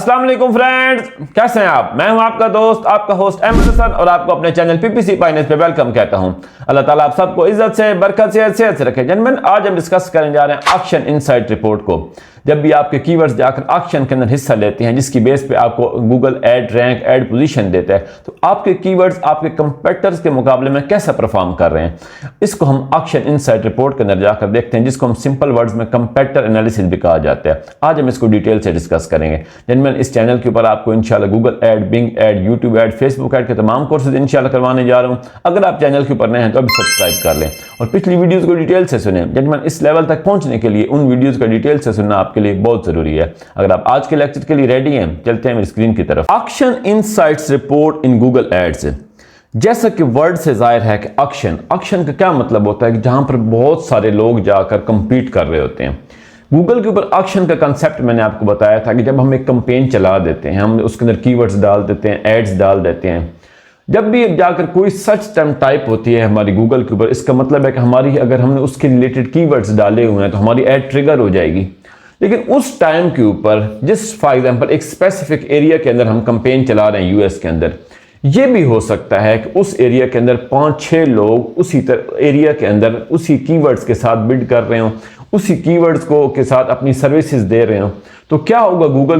अस्सलाम वालेकुम फ्रेंड्स, कैसे हैं आप। मैं हूं आपका दोस्त, आपका होस्ट अहमद हसन और आपको अपने चैनल पीपीसी फाइनेंस पे वेलकम कहता हूं। अल्लाह ताला आप सबको इज्जत से, बरकत से, सेहत से रखे। जेंटलमैन, आज हम डिस्कस करने जा रहे हैं ऑक्शन इनसाइट रिपोर्ट को। जब भी आपके कीवर्ड्स जाकर ऑक्शन के अंदर हिस्सा लेते हैं, जिसकी बेस पे आपको Google ad rank ad position देता है, तो आपके कीवर्ड्स आपके कंपेटिटर्स के मुकाबले में कैसा परफॉर्म कर रहे हैं, इसको हम ऑक्शन इनसाइट रिपोर्ट के अंदर जाकर देखते हैं, जिसको हम सिंपल वर्ड्स में कंपेटिटर एनालिसिस भी कहा जाता है। आज हम इसको डिटेल से डिस्कस करेंगे। जेंटलमैन, इस चैनल के ऊपर आपको इंशाल्लाह Google ad, Bing ad, YouTube ad, Facebook ad के तमाम कोर्सेज इंशाल्लाह करवाने जा रहा हूं। अगर आप चैनल के ऊपर नए हैं तो अभी सब्सक्राइब कर लें और पिछली वीडियोस को डिटेल से सुनें। जेंटलमैन, इस लेवल तक पहुंचने के लिए उन वीडियोस का डिटेल से सुनना आपके लिए बहुत जरूरी है। अगर आप आज के लेक्चर के लिए रेडी हैं, चलते हैं मेरी स्क्रीन की तरफ। Auction insights report in Google ads. जैसा कि वर्ड से जाहिर है कि ऑक्शन का क्या मतलब होता है कि जहां पर बहुत सारे लोग जाकर कंपीट कर रहे होते हैं। गूगल के ऊपर ऑक्शन का कंसेप्ट मैंने आपको बताया था कि जब हम एक कैंपेन चला देते हैं, हम उसके अंदर कीवर्ड्स डाल देते हैं, एड्स डाल देते हैं, जब भी जाकर कोई सर्च टर्म टाइप होती है हमारी गूगल के ऊपर, इसका मतलब है कि हमारी अगर हमने उसके रिलेटेड कीवर्ड्स डाले हुए हैं तो हमारी एड ट्रिगर हो जाएगी। लेकिन उस टाइम के ऊपर जिस फॉर एग्जांपल एक स्पेसिफिक एरिया के अंदर हम कैंपेन चला रहे हैं यूएस के अंदर, ये भी हो सकता है कि उस एरिया के अंदर 5-6 लोग उसी एरिया के अंदर उसी कीवर्ड्स के साथ बिड कर रहे हो, उसी कीवर्ड्स को के साथ अपनी सर्विसेज दे रहे हो। तो क्या होगा गूगल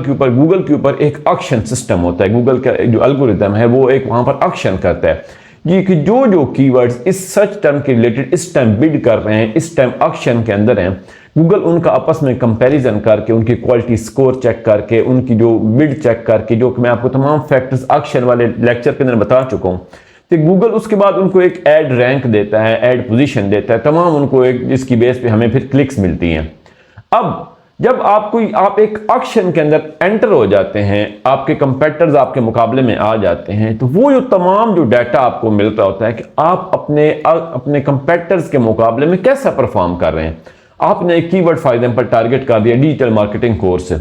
के ऊपर एक ऑक्शन सिस्टम होता है। गूगल का जो एल्गोरिथम है वो एक वहां पर ऑक्शन करता है ये कि जो कीवर्ड्स इस सर्च टर्म के रिलेटेड इस टाइम बिड कर रहे हैं, इस टाइम ऑक्शन के अंदर हैं, गूगल उनका आपस में कंपैरिजन करके, उनकी क्वालिटी स्कोर चेक करके, उनकी जो बिड चेक करके, जो कि मैं आपको तमाम फैक्टर्स ऑक्शन वाले लेक्चर के अंदर बता चुका हूं, तो गूगल उसके बाद उनको एक एड रैंक देता है, एड पोजीशन देता है, तमाम उनको एक जिसकी बेस पे हमें फिर क्लिक्स मिलती हैं। अब जब आप एक ऑक्शन के अंदर एंटर हो जाते हैं, आपके कंपेटिटर्स आपके मुकाबले में आ जाते हैं, तो वो जो तमाम जो डाटा आपको मिल रहा होता है कि आप अपने कंपेटिटर्स के मुकाबले में कैसा परफॉर्म कर रहे हैं। आपने एक कीवर्ड फॉर एग्जांपल टारगेट कर दिया, डिजिटल मार्केटिंग कोर्स,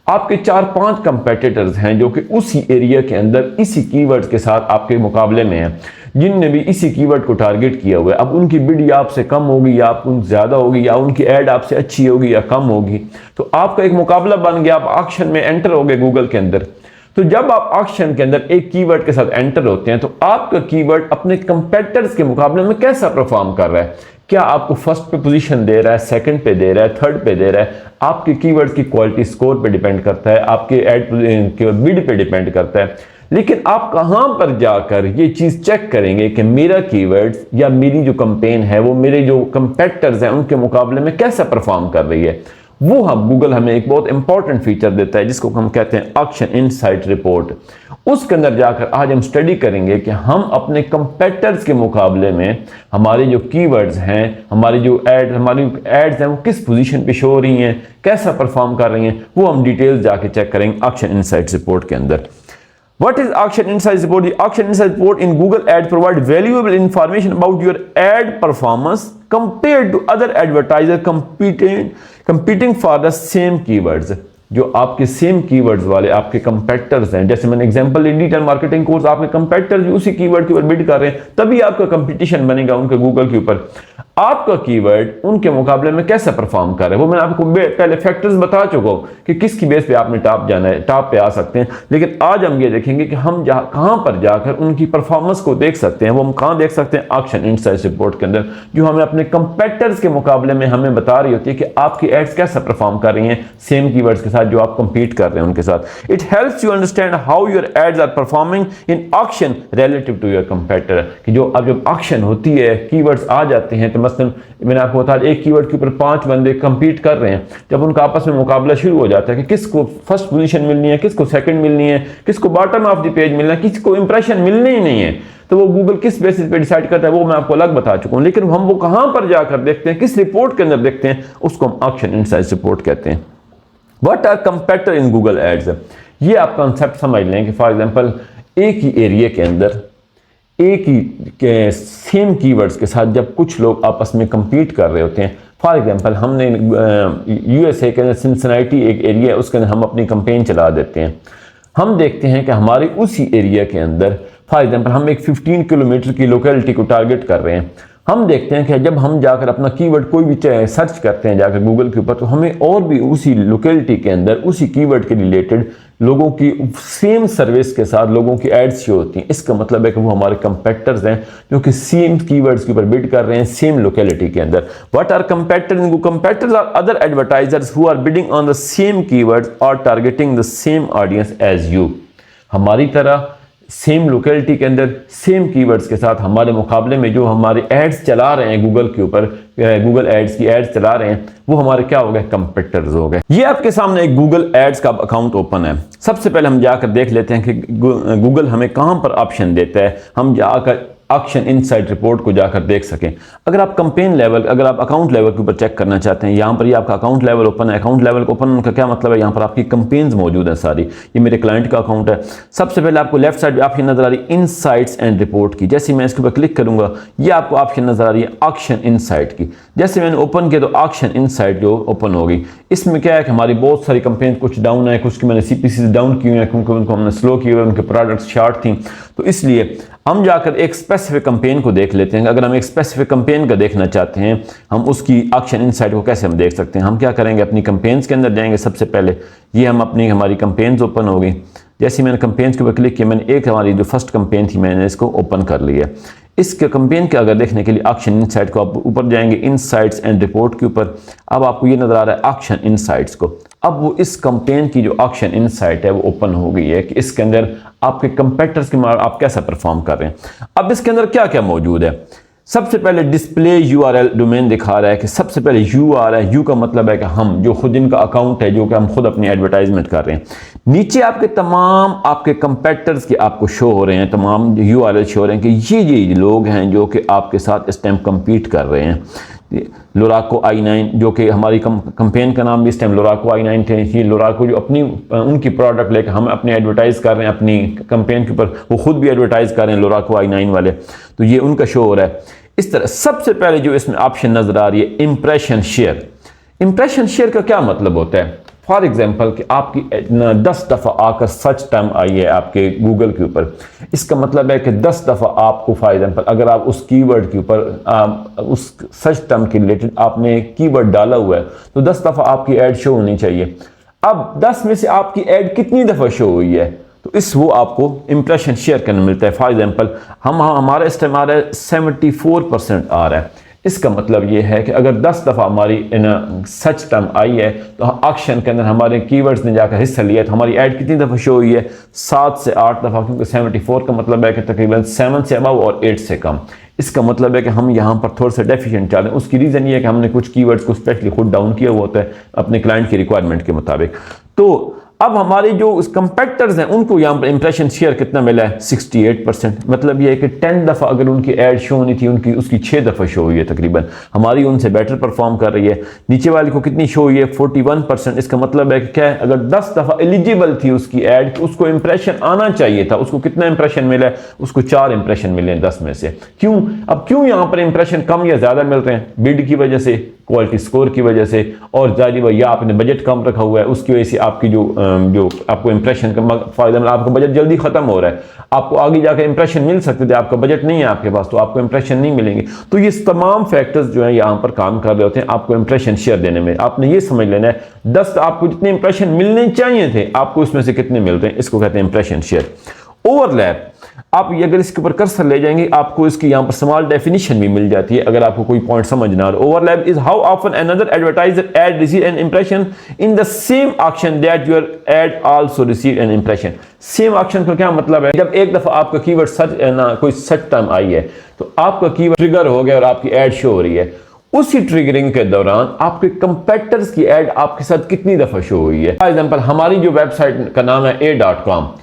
आपके 4-5 कंपेटिटर्स हैं जो कि उसी एरिया के अंदर इसी कीवर्ड्स के साथ आपके मुकाबले में हैं, जिनने भी इसी कीवर्ड को टारगेट किया हुआ है। अब उनकी बिड या आपसे कम होगी या आप ज्यादा होगी, या उनकी एड आपसे अच्छी होगी या कम होगी, तो आपका एक मुकाबला बन गया। आप ऑक्शन में एंटर हो गए गूगल के अंदर। तो जब आप ऑक्शन के अंदर एक कीवर्ड के साथ एंटर होते हैं तो आपका कीवर्ड अपने कंपेटिटर्स के मुकाबले में कैसा परफॉर्म कर रहा है। क्या आपको फर्स्ट पे पोजीशन दे रहा है, सेकंड पे दे रहा है, थर्ड पे दे रहा है, आपके कीवर्ड की क्वालिटी स्कोर पे डिपेंड करता है, आपके एड के बिड पे डिपेंड करता है। लेकिन आप कहां पर जाकर ये चीज चेक करेंगे कि मेरा कीवर्ड या मेरी जो कैंपेन है वो मेरे जो कंपेटिटर्स हैं उनके मुकाबले में कैसा परफॉर्म कर रही है। वो गूगल हमें एक बहुत इंपॉर्टेंट फीचर देता है जिसको हम कहते हैं ऑक्शन इनसाइट रिपोर्ट। उसके अंदर जाकर आज हम स्टडी करेंगे कि हम अपने कंपेटिटर्स के मुकाबले में हमारे जो कीवर्ड्स हैं, हमारी एड्स हैं वो किस पोजीशन पे शो हो रही हैं, कैसा परफॉर्म कर रही हैं, वो हम डिटेल्स जाके चेक करेंगे ऑक्शन इनसाइट रिपोर्ट के अंदर। What is Auction Insights Report? The Auction Insights Report in Google Ads provide valuable information about your ad performance compared to other advertisers competing for the same keywords. जो आपके same keywords वाले आपके competitors हैं, जैसे मैंने example ली digital marketing course, आपके competitors भी उसी कीवर्ड के ऊपर बिड कर रहे हैं, तभी आपका कंपटीशन बनेगा उनके गूगल के ऊपर। आपका कीवर्ड उनके मुकाबले में कैसा परफॉर्म कर रहा है वो मैंने आपको पहले फैक्टर्स बता चुका हूं कि किसकी बेस पे आपने टॉप जाना है, टॉप पे आ सकते हैं। लेकिन आज हम ये देखेंगे कि हम कहां पर जाकर उनकी परफॉर्मेंस को देख सकते हैं। वो हम कहां देख सकते हैं? ऑक्शन इनसाइट्स रिपोर्ट के अंदर, जो हमें अपने कंपेटिटर्स के मुकाबले में हमें बता रही होती है कि आपकी एड्स कैसा परफॉर्म कर रही हैं सेम कीवर्ड्स के साथ जो आप कंपीट कर रहे हैं उनके साथ। It helps you understand how your ads are performing in auction relative to your competitor. कि जो अब जब ऑक्शन होती है, कीवर्ड्स आ जाते हैं, तो मसलन मैंने आपको बताया एक कीवर्ड के ऊपर 5 बंदे कंपीट कर रहे हैं, जब उनका आपस में मुकाबला शुरू हो जाता है कि किसको फर्स्ट पोजीशन मिलनी है, किसको सेकंड मिलनी है, किसको बॉटम ऑफ द पेज मिलना है, किसको इंप्रेशन मिलनी ही नहीं है, तो वो गूगल किस बेसिस पे डिसाइड करता है वो मैं आपको अलग बता चुका हूं। लेकिन हम वो कहां पर जाकर देखते हैं, किस रिपोर्ट के अंदर देखते हैं, उसको हम ऑक्शन इनसाइट्स रिपोर्ट कहते हैं। What are competitor in Google ads? ये आप कंसेप्ट समझ लें कि फॉर एग्जांपल एक ही एरिया के अंदर एक ही के सेम कीवर्ड्स के साथ जब कुछ लोग आपस में compete कर रहे होते हैं, फॉर एग्जांपल हमने यूएसए के अंदर सिंसिनाटी एक एरिया है, उसके अंदर हम अपनी कैंपेन चला देते हैं। हम देखते हैं कि हमारे उसी एरिया के अंदर फॉर एग्जांपल हम एक 15 किलोमीटर की लोकेलिटी को टारगेट कर रहे हैं। हम देखते हैं कि जब हम जाकर अपना कीवर्ड कोई भी सर्च करते हैं जाकर गूगल के ऊपर, तो हमें और भी उसी लोकेलिटी के अंदर उसी कीवर्ड के रिलेटेड लोगों की सेम सर्विस के साथ लोगों की एड्स शो होती हैं। इसका मतलब है कि वो हमारे कंपेटर्स हैं जो कि सेम कीवर्ड्स के ऊपर बिड कर रहे हैं सेम लोकेलिटी के अंदर। What are competitors? Competitors are other advertisers who are bidding on the same keywords और targeting the same audience as you. हमारी तरह सेम लोकेलिटी के अंदर सेम कीवर्ड्स के साथ हमारे मुकाबले में जो हमारे एड्स चला रहे हैं गूगल के ऊपर, गूगल एड्स की एड्स चला रहे हैं, वो हमारे क्या हो गए? कंपेटिटर्स हो गए। ये आपके सामने एक गूगल एड्स का अकाउंट ओपन है। सबसे पहले हम जाकर देख लेते हैं कि गूगल हमें कहां पर ऑप्शन देता है, हम जाकर ऑक्शन इनसाइट रिपोर्ट को जाकर देख सकें। अगर आप कंपेन लेवल, अगर आप अकाउंट लेवल के ऊपर चेक करना चाहते हैं, यहाँ पर ये आपका अकाउंट लेवल ओपन है। अकाउंट लेवल ओपन का क्या मतलब है? यहाँ पर आपकी कंपेन्स मौजूद है सारी। ये मेरे क्लाइंट का अकाउंट है। सबसे पहले आपको लेफ्ट साइड आपकी नजर आ रही है इनसाइट्स एंड रिपोर्ट की। जैसे मैं इसके ऊपर क्लिक करूंगा, ये आपको ऑप्शन नजर आ रही है ऑक्शन इनसाइट की। जैसे मैंने ओपन किया तो ऑक्शन इनसाइट जो ओपन होगी, इसमें क्या है कि हमारी बहुत सारी कंपेन कुछ डाउन है, कुछ की मैंने सीपीसी डाउन की हुई है क्योंकि उनको हमने स्लो किए हुए, उनके प्रोडक्ट्स शॉर्ट थी। तो इसलिए हम जाकर एक स्पेसिफिक कंपेन को देख लेते हैं। अगर हम एक स्पेसिफिक कंपेन का देखना चाहते हैं, हम उसकी ऑक्शन इनसाइट को कैसे हम देख सकते हैं? हम क्या करेंगे, अपनी कंपेन्स के अंदर जाएंगे। सबसे पहले ये हम अपनी हमारी कंपेन्स ओपन हो गई। जैसे मैंने कंपेन्स के ऊपर क्लिक किया, मैंने एक हमारी जो फर्स्ट कंपेन थी मैंने इसको ओपन कर लिया। इसके कंपेन के अगर देखने के लिए ऑक्शन इनसाइट को आप ऊपर जाएंगे इनसाइट्स एंड रिपोर्ट के ऊपर। अब आपको ये नजर आ रहा है ऑक्शन इनसाइट्स को। अब वो इस कंपेन की जो ऑक्शन इनसाइट है वो ओपन हो गई है कि इसके अंदर आपके कंपेटिटर्स के आप कैसा परफॉर्म कर रहे हैं। अब इसके अंदर क्या क्या मौजूद है? सबसे पहले डिस्प्ले यूआरएल डोमेन दिखा रहा है कि सबसे पहले यू आ रहा है। यू का मतलब है कि हम जो खुद इनका अकाउंट है, जो कि हम खुद अपनी एडवर्टाइजमेंट कर रहे हैं। नीचे आपके तमाम आपके कंपेटिटर्स के आपको शो हो रहे हैं, तमाम यूआरएल शो हो रहे हैं कि ये लोग हैं जो कि आपके साथ इस टाइम कम्पीट कर रहे हैं। लोराको i9 जो कि हमारी कंपेन का नाम भी इस टाइम लोराको i9 थे। ये लोराको जो अपनी उनकी प्रोडक्ट लेकर हम अपने एडवर्टाइज कर रहे हैं अपनी कंपेन के ऊपर, वो खुद भी एडवर्टाइज कर रहे हैं लोराको i9 वाले, तो ये उनका शो हो रहा है। इस तरह सबसे पहले जो इसमें ऑप्शन नजर आ रही है इंप्रेशन शेयर। इंप्रेशन शेयर का क्या मतलब होता है? फॉर एग्जाम्पल कि आपकी 10 दफ़ा आकर सर्च टर्म आई है आपके गूगल के ऊपर, इसका मतलब है कि 10 दफ़ा आपको फॉर एग्जाम्पल अगर आप उस कीवर्ड के ऊपर उस सर्च टर्म के रिलेटेड आपने कीवर्ड डाला हुआ है तो 10 दफ़ा आपकी ऐड शो होनी चाहिए। अब 10 में से आपकी ऐड कितनी दफ़ा शो हुई है, तो इस वो आपको इंप्रेशन शेयर करने मिलता है। फॉर एग्जाम्पल हमारा इस टाइम आ रहा है 74% आ रहा है। इसका मतलब ये है कि अगर 10 दफ़ा हमारी सर्च टर्म आई है तो ऑक्शन के अंदर हमारे कीवर्ड्स ने जाकर हिस्सा लिया तो हमारी ऐड कितनी दफ़ा शो हुई है? 7 से 8 दफ़ा, क्योंकि 74 का मतलब है कि तकरीबन 7 से अबव और 8 से कम। इसका मतलब है कि हम यहाँ पर थोड़ा सा डेफिशिएंट चल रहे हैं। उसकी रीज़न ये है कि हमने कुछ कीवर्ड्स को स्पेशली खुद डाउन किया हुआ होता है अपने क्लाइंट की रिक्वायरमेंट के मुताबिक। तो अब हमारे जो कंपेटिटर्स हैं उनको यहाँ पर इंप्रेशन शेयर कितना मिला है? 68%। मतलब ये है कि 10 दफ़ा अगर उनकी ऐड शो होनी थी उनकी उसकी 6 दफ़ा शो हुई है तकरीबन। हमारी उनसे बेटर परफॉर्म कर रही है। नीचे वाली को कितनी शो हुई है? 41%। इसका मतलब है कि क्या है, अगर 10 दफ़ा एलिजिबल थी उसकी ऐड, उसको इंप्रेशन आना चाहिए था। उसको कितना इंप्रेशन मिला है? उसको 4 इंप्रेशन मिले हैं 10 में से। क्यों? अब क्यों यहाँ पर इंप्रेशन कम या ज़्यादा मिल रहे हैं? बिड की वजह से, क्वालिटी स्कोर की वजह से, और जारी वही आपने बजट कम रखा हुआ है उसकी वजह से आपकी जो आपको इंप्रेशन का फायदा मिला। आपका बजट जल्दी खत्म हो रहा है, आपको आगे जाकर इंप्रेशन मिल सकते थे, आपका बजट नहीं है आपके पास तो आपको इंप्रेशन नहीं मिलेंगे। तो ये तमाम फैक्टर्स जो है यहाँ पर काम कर रहे होते हैं आपको इंप्रेशन शेयर देने में। आपने ये समझ लेना है 10 आपको जितने इंप्रेशन मिलने चाहिए थे आपको इसमें से कितने मिल रहे हैं, इसको कहते हैं इंप्रेशन शेयर। ओवरलैप, आप अगर इसके ऊपर कर्सर ले जाएंगे आपको इसकी यहाँ पर स्मॉल डेफिनेशन भी मिल जाती है अगर आपको कोई पॉइंट समझ ना आ रहा। Overlap is how often another advertiser ad receive an impression in the same auction that your ad also receive an impression. Same auction का क्या मतलब है? जब एक दफा आपका कीवर्ड सर्च ना कोई सर्च टर्म आई है तो आपका कीवर्ड ट्रिगर हो गया और आपकी एड शो हो रही है, उसी ट्रिगरिंग के दौरान आपके कंपेटिटर्स की एड आपके साथ कितनी दफा शो हुई है। फॉर एग्जांपल हमारी जो वेबसाइट का नाम है a.com,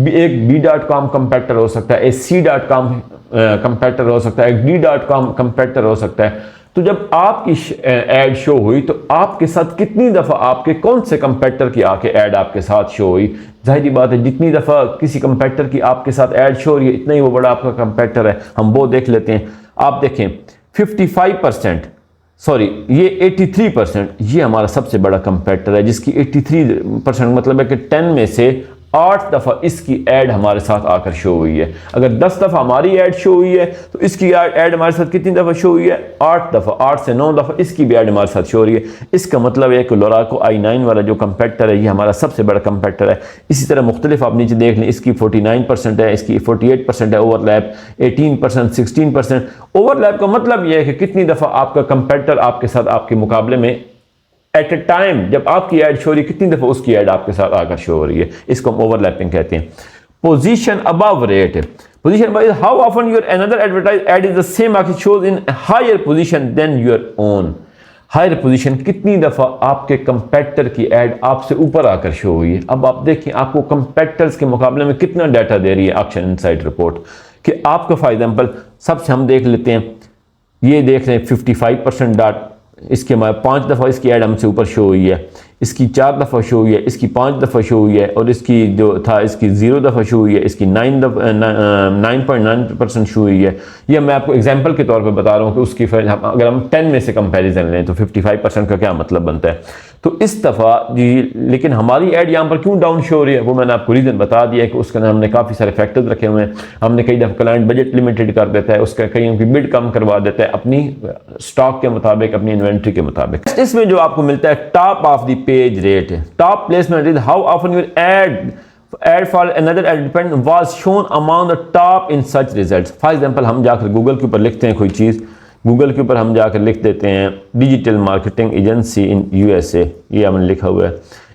एक b.com कंपेटिटर हो सकता है, एक c.com कंपेटिटर हो सकता है, एक d.com कंपेटिटर हो सकता है। तो जब आपकी एड शो हुई तो आपके साथ कितनी दफा आपके कौन से कंपेटिटर की आके एड आपके साथ शो हुई? जाहिर बात है जितनी दफा किसी कंपेटिटर की आपके साथ एड शो हो रही है इतना ही वो बड़ा आपका कंपेटिटर है। हम वो देख लेते हैं। आप देखें 55%, सॉरी ये 83%, ये हमारा सबसे बड़ा कंपेटिटर है जिसकी 83% मतलब है कि 10 में से 8 दफ़ा इसकी ऐड हमारे साथ आकर शो हुई है। अगर 10 दफ़ा हमारी ऐड शो हुई है तो इसकी ऐड हमारे साथ कितनी दफ़ा शो हुई है? 8 दफ़ा, 8 से 9 दफ़ा इसकी भी ऐड हमारे साथ शो हो रही है। इसका मतलब है कि लोराको i9 वाला जो कंपेटर है ये हमारा सबसे बड़ा कंपेटर है। इसी तरह मुख्तलिफ आप नीचे देख लें, इसकी 49% है, इसकी 48% है ओवरलैप, 18%, 16%। ओवरलैप का मतलब यह है कि कितनी दफ़ा आपका कंपेटर आपके साथ आपके मुकाबले में एट ए टाइम जब आपकी ऐड शो हो रही है कितनी दफ़ा उसकी ऐड आपके साथ आकर शो हो रही है, इसको हम ओवरलैपिंग कहते हैं। Position above rate, position by how often your another advertise ad is the same market shows in higher position than your own. Higher position, कितनी दफ़ा आपके कंपेटर की ऐड आपसे ऊपर आकर शो हुई है। अब आप देखिए आपको कंपेटर्स के मुकाबले में कितना डाटा दे रही है ऑक्शन इनसाइट रिपोर्ट, कि आपका फॉर एग्जाम्पल सबसे हम देख लेते हैं, ये देख रहे हैं 55% डाटा, इसके हमारे 5 दफ़ा इसकी ऐड हमसे ऊपर शो हुई है, इसकी 4 दफ़ा शो हुई है, इसकी 5 दफ़ा शो हुई है, और इसकी जो था इसकी 0 दफ़ा शो हुई है, इसकी 9.9% शो हुई है। ये मैं आपको एग्जांपल के तौर पे बता रहा हूँ कि उसकी अगर हम 10 में से कंपैरिजन लें तो 55% का क्या मतलब बनता है। तो इस दफ़ा जी, लेकिन हमारी ऐड यहाँ पर क्यों डाउन शो हो रही है वो मैंने आपको रीज़न बता दिया है कि उसके अंदर हमने काफ़ी सारे फैक्टर्स रखे हुए हैं। हमने कई दफ़ा क्लाइंट बजट लिमिटेड कर देता है, उसका कई उनकी बिड कम करवा देता है अपनी स्टॉक के मुताबिक, अपनी इन्वेंट्री के मुताबिक। इसमें जो आपको मिलता है top of the page rate, top placement is how often your ad for another ad was shown among the top in such results. For example हम जाकर गूगल के ऊपर लिखते हैं कोई चीज़, गूगल के ऊपर हम जाकर लिख देते हैं digital marketing agency in USA, ये हमने लिखा हुआ है,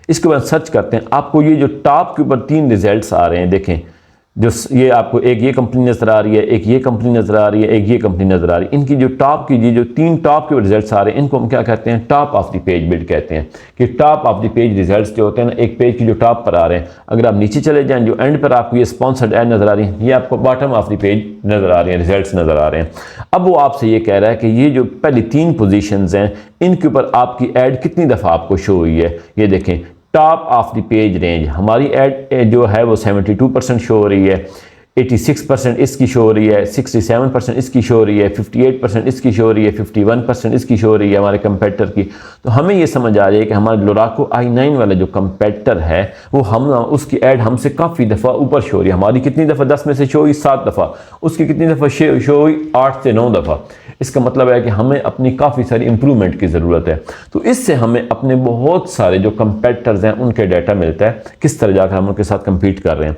इसके बाद सर्च करते हैं, आपको ये जो टॉप के ऊपर 3 रिजल्ट्स आ रहे हैं, देखें जो ये आपको एक ये कंपनी नज़र आ रही है, एक ये कंपनी नज़र आ रही है, एक ये कंपनी नज़र आ रही है। इनकी जो टॉप की जो 3 टॉप के रिजल्ट्स आ रहे हैं इनको हम क्या कहते हैं? Top of the page bid कहते हैं। कि top of the page results जो होते हैं ना, एक पेज की जो टॉप पर आ रहे हैं, अगर आप नीचे चले जाएं जो एंड पर आपको ये स्पॉन्सर्ड ऐड नज़र आ रही है, ये आपको बॉटम ऑफ द पेज नज़र आ रही है, रिजल्ट्स नज़र आ रहे हैं। अब वो आपसे ये कह रहा है कि ये जो पहली 3 पोजीशंस हैं इनके ऊपर आपकी ऐड कितनी दफ़ा आपको शो हुई है। ये देखें top of the page range, हमारी ऐड जो है वो 72% शो हो रही है, 86% इसकी शो हो रही है, 67% इसकी शो हो रही है, 58% इसकी शो हो रही है, 51% इसकी शो हो रही है हमारे कंपेटर की। तो हमें ये समझ आ रही है कि हमारा लोराको i9 वाला जो कंपेटर है वो हम उसकी ऐड हमसे काफ़ी दफ़ा ऊपर शो हो रही है। हमारी कितनी दफ़ा 10 में से शो हुई? 7 दफ़ा। उसकी कितनी दफ़ा शो हुई? 8 से 9 दफ़ा। इसका मतलब है कि हमें अपनी काफ़ी सारी इंप्रूवमेंट की ज़रूरत है। तो इससे हमें अपने बहुत सारे जो कंपेटर्स हैं उनके डाटा मिलता है, किस तरह जाकर हम उनके साथ कम्पीट कर रहे हैं।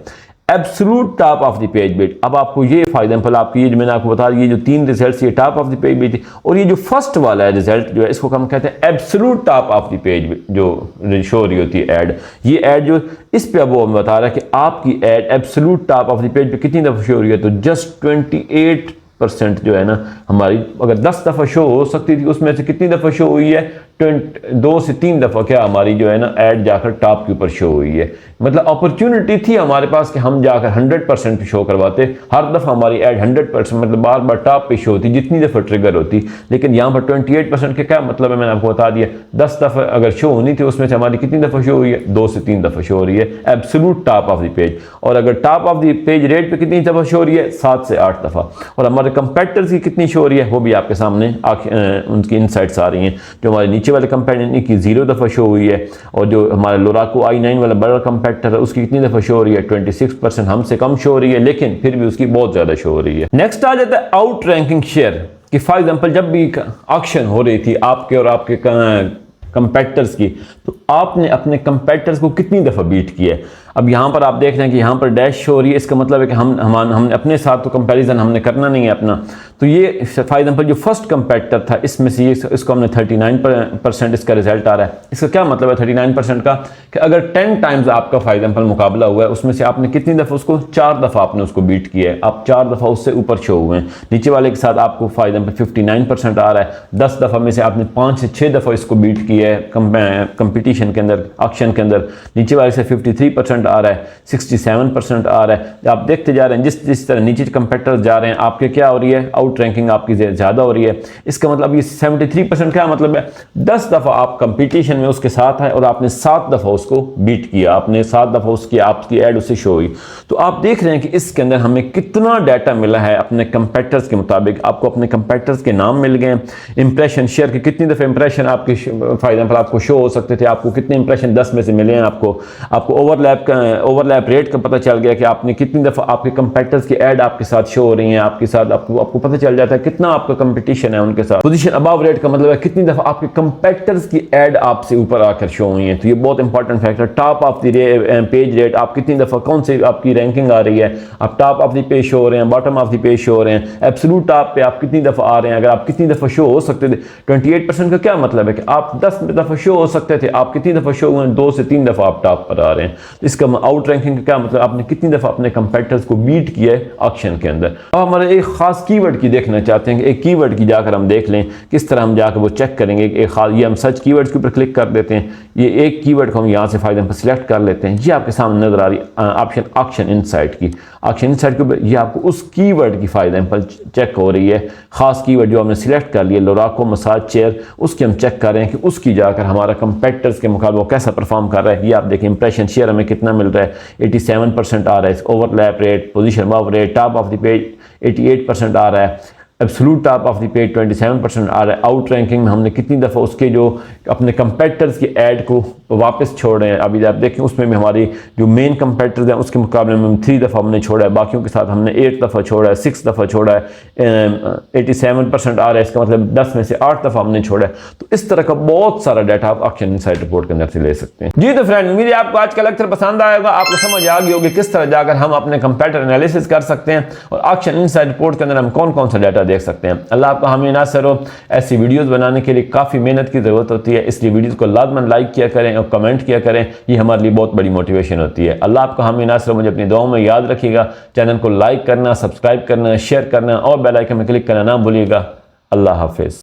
Absolute top of the page bid, अब आपको ये फॉर एग्जांपल आपकी ये जो मैंने आपको बता दी, ये जो 3 रिजल्ट्स ये top of the page bid, और ये जो फर्स्ट वाला है रिजल्ट जो है इसको हम कहते हैं absolute top of the page जो शो हो रही होती है ऐड। ये ऐड जो इस पे अब वो हमें बता रहा है कि आपकी add absolute top of the page पे कितनी दफ़ा शो हो रही है। तो जस्ट 28% जो है ना हमारी, अगर 10 दफ़ा शो हो सकती थी उसमें से कितनी दफ़ा शो हुई है? 2 से 3 दफ़ा क्या हमारी जो है ना ऐड जाकर टॉप के ऊपर शो हुई है। मतलब अपॉर्चुनिटी थी हमारे पास कि हम जाकर 100% शो करवाते, हर दफ़ा हमारी ऐड 100% मतलब बार बार टॉप पे शो होती जितनी दफ़ा ट्रिगर होती। लेकिन यहाँ पर 28% के क्या मतलब है मैंने आपको बता दिया। 10 दफ़ा अगर शो होनी थी उसमें से हमारी कितनी दफ़ा शो हुई है? 2 से 3 दफ़ा शो हो रही है absolute top of the page. और अगर top of the page rate पे कितनी दफ़ा शो हो रही है? 7 से 8 दफ़ा। और हमारे कंपेटर्स की कितनी शो हो रही है वो भी आपके सामने उनकी इनसाइट्स आ रही हैं। जो हमारे नीचे वाले कंपेटर की 0 दफ़ा शो हुई है, और जो हमारे लोराको i9 वाला बड़ा कंपेटर है उसकी कितनी दफ़ा शो हो रही है? 26%, हमसे कम शो हो रही है लेकिन फिर भी उसकी बहुत ज़्यादा शो हो रही है। नेक्स्ट आ जाता है आउट रैंकिंग शेयर, कि फॉर एग्जांपल जब भी ऑक्शन हो रही थी आपके और आपके कंपेटर्स की, तो आपने अपने कंपेटर्स को कितनी दफ़ा बीट किया है। अब यहाँ पर आप देख रहे हैं कि यहाँ पर डैश शो हो रही है, इसका मतलब है कि हमने अपने साथ तो कंपैरिजन हमने करना नहीं है अपना। तो ये फॉर एग्जांपल जो फर्स्ट कंपेटर था इसमें से इसको हमने 39% इसका रिजल्ट आ रहा है। इसका क्या मतलब है 39% का? कि अगर 10 टाइम्स आपका फॉर एग्जांपल मुकाबला हुआ है उसमें से आपने कितनी दफ़ा उसको 4 दफ़ा आपने उसको बीट किया है, आप 4 दफ़ा उससे ऊपर शो हुए हैं। नीचे वाले के साथ आपको फॉर एग्जांपल 59% आ रहा है, 10 दफ़ा में से आपने 5 से 6 दफ़ा इसको बीट किया है कंपटीशन के अंदर, ऑक्शन के अंदर। नीचे वाले से 53% आ रहा है, 67% आ रहा है। आप देखते जा रहे हैं जिस तरह नीचे कंपेटर्स जा रहे हैं आपके क्या हो रही है? आउट आउट रैंकिंग आपकी ज़्यादा हो रही है। इसका मतलब ये 73% क्या मतलब है, 10 दफ़ा आप कंपटीशन में उसके साथ हैं और आपने 7 दफ़ा उसको बीट किया, आपने 7 दफ़ा उसकी आपकी ऐड उससे शो हुई। तो आप देख रहे हैं कि इसके अंदर हमें कितना डाटा मिला है अपने कंपेटर्स के मुताबिक। आपको अपने कंपेटर्स के नाम मिल गए, इंप्रेशन शेयर के कितनी दफ़े इंप्रेशन आपके फॉर एग्जाम्पल आपको शो हो सकते थे, आपको कितने इंप्रेशन 10 में से मिले हैं, आपको ओवरलैप रेट का पता चल गया कि आपने कितनी दफ़ा आपके कंपेटर्स की ऐड आपके साथ शो हो रही हैं, आपके साथ आपको पता चल जाता है कितना आपका कंपटीशन है उनके साथ। पोजीशन अबव रेट का मतलब है कितनी दफ़ा आपके कंपेटर्स की ऐड आपसे ऊपर आकर शो हुई है। तो ये बहुत important factor. Top of the page rate, आप कितनी दफ़ा कौन सी आपकी रैंकिंग आ रही है, आप top of the page show हो रहे हैं, bottom of the page show हो रहे हैं, एब्सोल्यूट टॉप पे आप कितनी दफ़ा आ रहे हैं, अगर आप कितनी दफ़ा शो हो सकते थे। 28% का क्या मतलब है कि आप 10 दफ़ा शो हो सकते थे, आप कितनी दफ़ा शो हुए, 2 से 3 दफ़ा आप टॉप पर आ रहे हैं। इसका आउट रैंकिंग का क्या मतलब, आपने कितनी दफ़ा अपने कंपेटर्स को बीट किया है ऑक्शन के अंदर। अब हमारे एक खास कीवर्ड की देखना चाहते हैं कि एक कीवर्ड की जाकर हम देख लें किस तरह हम जाकर वो चेक करेंगे। एक खास ये हम सर्च कीवर्ड्स के ऊपर क्लिक कर देते हैं, ये एक कीवर्ड को हम यहाँ से फायदे पर सिलेक्ट कर लेते हैं। ये आपके सामने नजर आ रही ऑप्शन ऑक्शन इनसाइट की, ऑक्शन इनसाइट के ऊपर ये आपको उस कीवर्ड की फायदे पर चेक हो रही है। खास कीवर्ड जो हमने सिलेक्ट कर लिया लोराको मसाज चेयर, उसकी हम चेक कर रहे हैं कि उसकी जाकर हमारा कंपेटर्स के मुकाबले वो कैसा परफॉर्म कर रहा है। ये आप देखिए इंप्रेशन शेयर हमें कितना मिल रहा है, 87% आ रहा है। Overlap rate, position above rate, top of the page 88% आ रहा है, absolute top of the page 27% आ रहा है। आउट रैंकिंग में हमने कितनी दफ़ा उसके जो अपने कंपेटर्स की ऐड को वापस छोड़ रहे हैं, अभी आप देखें उसमें भी हमारी जो मेन कंपेटर्स हैं उसके मुकाबले में 3 दफ़ा हमने छोड़ा है, बाकियों के साथ हमने 8 दफ़ा छोड़ा है, 6 दफ़ा छोड़ा है, 87% आ रहा है। इसका मतलब 10 में से 8 दफ़ा हमने छोड़ा है। तो इस तरह का बहुत सारा डाटा आप ऑक्शन इनसाइट रिपोर्ट के अंदर से ले सकते हैं। जी तो फ्रेंड, उम्मीद है आपको आज का लेक्चर पसंद आएगा, आपको समझ आ गई होगी किस तरह जाकर हम अपने कंपेटर एनालिसिस कर सकते हैं और ऑक्शन इनसाइट रिपोर्ट के अंदर हम कौन कौन सा डाटा देख सकते हैं। अल्लाह आपका हमें नासर हो। ऐसी वीडियोस बनाने के लिए काफ़ी मेहनत की ज़रूरत होती है, इसलिए वीडियोस को लाजमन लाइक किया करें और कमेंट किया करें, ये हमारे लिए बहुत बड़ी मोटिवेशन होती है। अल्लाह आपका हमें नासर हो। मुझे अपनी दुआओं में याद रखिएगा। चैनल को लाइक करना, सब्सक्राइब करना, शेयर करना और बेल आइकन में क्लिक करना ना भूलिएगा। अल्लाह हाफिज़।